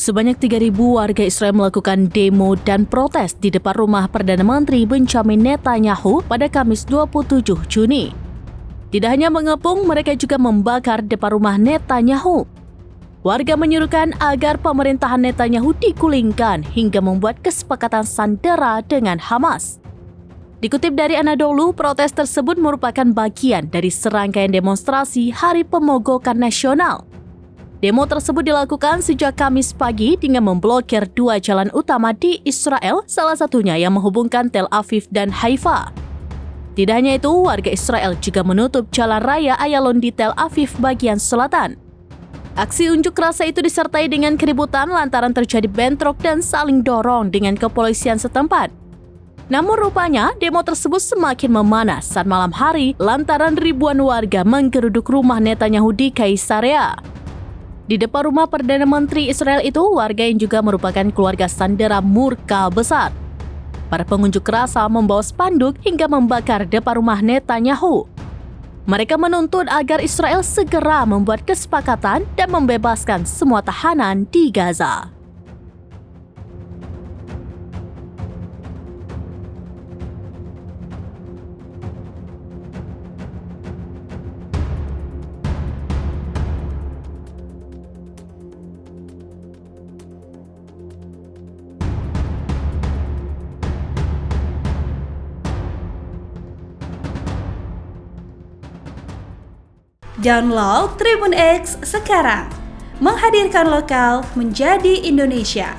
Sebanyak 3.000 warga Israel melakukan demo dan protes di depan rumah Perdana Menteri Benjamin Netanyahu pada Kamis 27 Juni. Tidak hanya mengepung, mereka juga membakar depan rumah Netanyahu. Warga menyuruhkan agar pemerintahan Netanyahu digulingkan hingga membuat kesepakatan sandera dengan Hamas. Dikutip dari Anadolu, protes tersebut merupakan bagian dari serangkaian demonstrasi Hari Pemogokan Nasional. Demo tersebut dilakukan sejak Kamis pagi dengan memblokir 2 jalan utama di Israel, salah satunya yang menghubungkan Tel Aviv dan Haifa. Tidak hanya itu, warga Israel juga menutup jalan raya Ayalon di Tel Aviv bagian selatan. Aksi unjuk rasa itu disertai dengan keributan lantaran terjadi bentrok dan saling dorong dengan kepolisian setempat. Namun rupanya demo tersebut semakin memanas saat malam hari lantaran ribuan warga menggeruduk rumah Netanyahu di Kaisarea. Di depan rumah Perdana Menteri Israel itu, warga yang juga merupakan keluarga sandera murka besar. Para pengunjuk rasa membawa spanduk hingga membakar depan rumah Netanyahu. Mereka menuntut agar Israel segera membuat kesepakatan dan membebaskan semua tahanan di Gaza. Download Tribun X sekarang, menghadirkan lokal menjadi Indonesia.